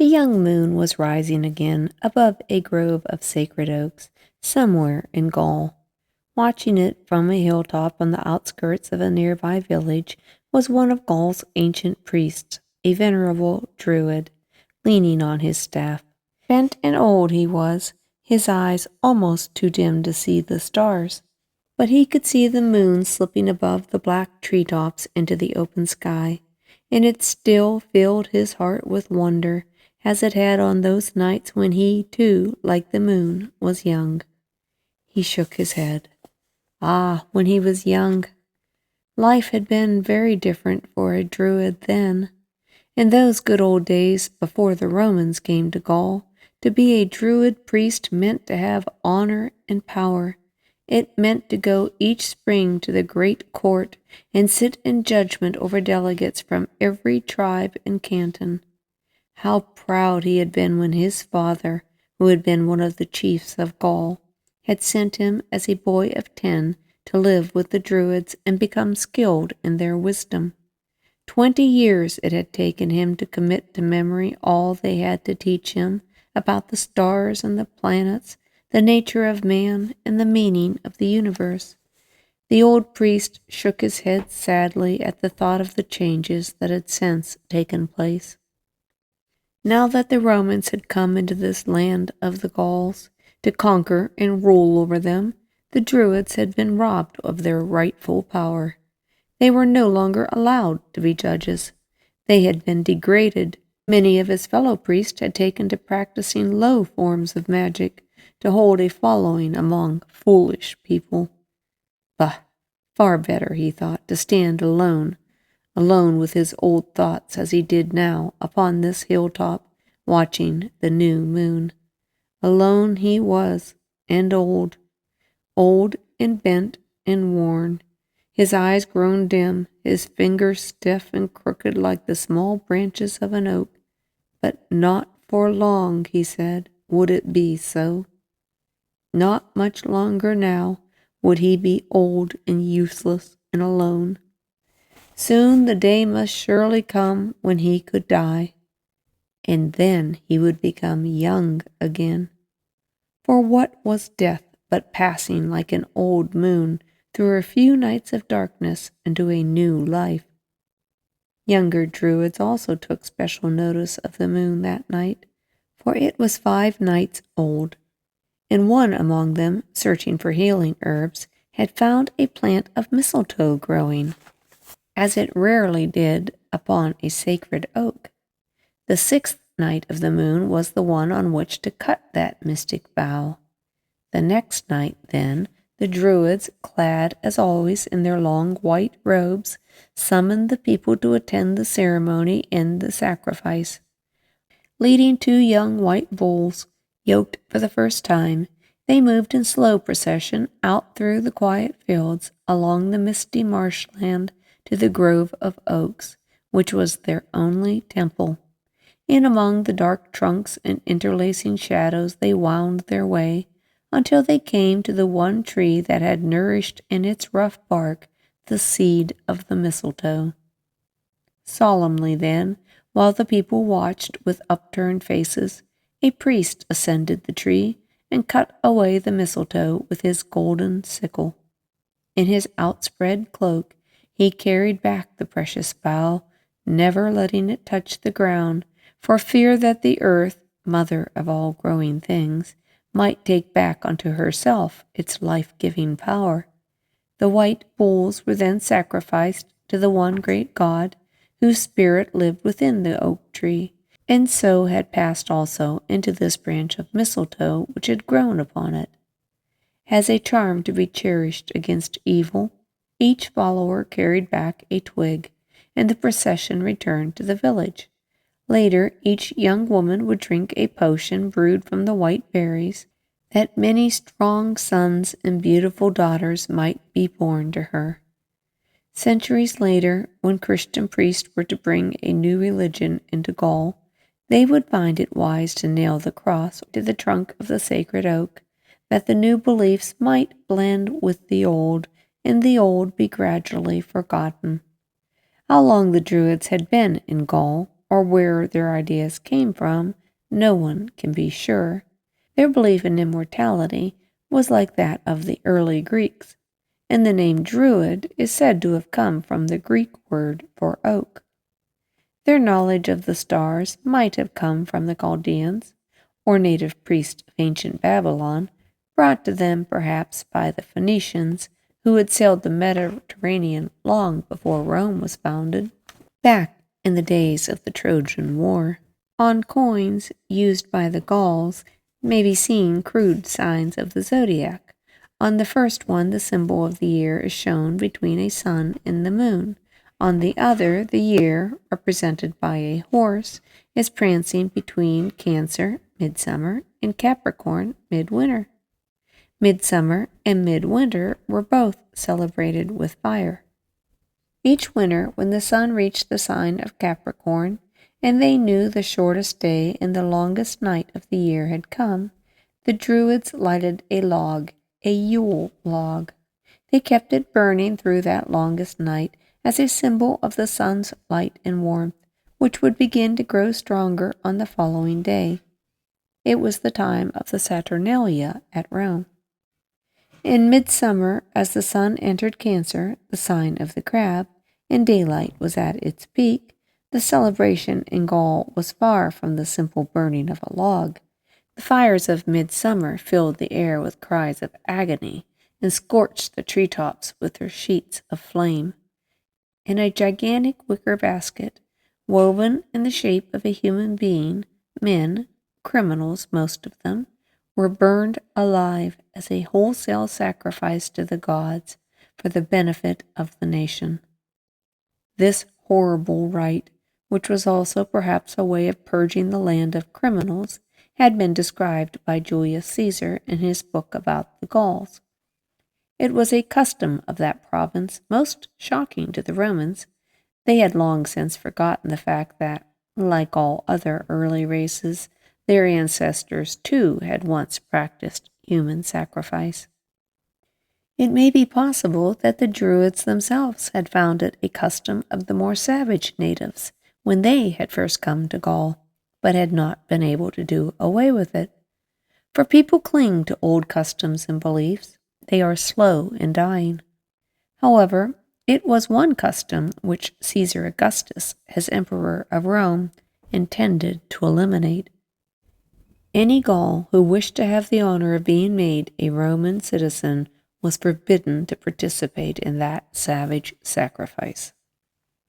young moon was rising again above a grove of sacred oaks somewhere in Gaul. Watching it from a hilltop on the outskirts of a nearby village was one of Gaul's ancient priests, a venerable Druid, leaning on his staff. Bent and old he was, his eyes almost too dim to see the stars, but he could see the moon slipping above the black treetops into the open sky, and it still filled his heart with wonder, as it had on those nights when he, too, like the moon, was young. He shook his head. Ah, when he was young! Life had been very different for a Druid then. In those good old days, before the Romans came to Gaul, to be a Druid priest meant to have honor and power. It meant to go each spring to the great court and sit in judgment over delegates from every tribe and canton. How proud he had been when his father, who had been one of the chiefs of Gaul, had sent him as a boy of 10 to live with the Druids and become skilled in their wisdom. 20 years it had taken him to commit to memory all they had to teach him about the stars and the planets, the nature of man, and the meaning of the universe. The old priest shook his head sadly at the thought of the changes that had since taken place. Now that the Romans had come into this land of the Gauls to conquer and rule over them, the Druids had been robbed of their rightful power. They were no longer allowed to be judges. They had been degraded. Many of his fellow priests had taken to practicing low forms of magic to hold a following among foolish people. Bah, far better, he thought, to stand alone with his old thoughts as he did now upon this hilltop, watching the new moon. Alone he was, and old and bent and worn, his eyes grown dim, his fingers stiff and crooked like the small branches of an oak. But not for long, he said, would it be so. Not much longer now would he be old and useless and alone. Soon the day must surely come when he could die, and then he would become young again. For what was death but passing like an old moon through a few nights of darkness into a new life? Younger Druids also took special notice of the moon that night, for it was 5 nights old, and one among them, searching for healing herbs, had found a plant of mistletoe growing, as it rarely did upon a sacred oak. The 6th night of the moon was the one on which to cut that mystic bough. The next night, then, the Druids, clad as always in their long white robes, summoned the people to attend the ceremony and the sacrifice. Leading 2 young white bulls, yoked for the first time, they moved in slow procession out through the quiet fields, along the misty marshland, to the grove of oaks, which was their only temple. In among the dark trunks and interlacing shadows they wound their way, until they came to the one tree that had nourished in its rough bark the seed of the mistletoe. Solemnly then, while the people watched with upturned faces, a priest ascended the tree and cut away the mistletoe with his golden sickle. In his outspread cloak he carried back the precious bough, never letting it touch the ground, for fear that the earth, mother of all growing things, might take back unto herself its life-giving power. The white bulls were then sacrificed to the one great God, whose spirit lived within the oak tree, and so had passed also into this branch of mistletoe which had grown upon it. As a charm to be cherished against evil, each follower carried back a twig, and the procession returned to the village. Later, each young woman would drink a potion brewed from the white berries, that many strong sons and beautiful daughters might be born to her. Centuries later, when Christian priests were to bring a new religion into Gaul, they would find it wise to nail the cross to the trunk of the sacred oak, that the new beliefs might blend with the old, and the old be gradually forgotten. How long the Druids had been in Gaul or where their ideas came from, no one can be sure. Their belief in immortality was like that of the early Greeks, and the name Druid is said to have come from the Greek word for oak. Their knowledge of the stars might have come from the Chaldeans, or native priests of ancient Babylon, brought to them perhaps by the Phoenicians, who had sailed the Mediterranean long before Rome was founded, back in the days of the Trojan War. On coins used by the Gauls may be seen crude signs of the zodiac. On the first one, the symbol of the year is shown between a sun and the moon. On the other, the year, represented by a horse, is prancing between Cancer, midsummer, and Capricorn, midwinter. Midsummer and midwinter were both celebrated with fire. Each winter, when the sun reached the sign of Capricorn, and they knew the shortest day and the longest night of the year had come, the Druids lighted a log, a Yule log. They kept it burning through that longest night as a symbol of the sun's light and warmth, which would begin to grow stronger on the following day. It was the time of the Saturnalia at Rome. In midsummer, as the sun entered Cancer, the sign of the crab, and daylight was at its peak, the celebration in Gaul was far from the simple burning of a log. The fires of midsummer filled the air with cries of agony and scorched the treetops with their sheets of flame. In a gigantic wicker basket, woven in the shape of a human being, men, criminals most of them, were burned alive as a wholesale sacrifice to the gods for the benefit of the nation. This horrible rite, which was also perhaps a way of purging the land of criminals, had been described by Julius Caesar in his book about the Gauls. It was a custom of that province most shocking to the Romans. They had long since forgotten the fact that, like all other early races, their ancestors too had once practiced human sacrifice. It may be possible that the Druids themselves had found it a custom of the more savage natives when they had first come to Gaul, but had not been able to do away with it. For people cling to old customs and beliefs. They are slow in dying. However, it was one custom which Caesar Augustus, as Emperor of Rome, intended to eliminate. Any Gaul who wished to have the honor of being made a Roman citizen was forbidden to participate in that savage sacrifice.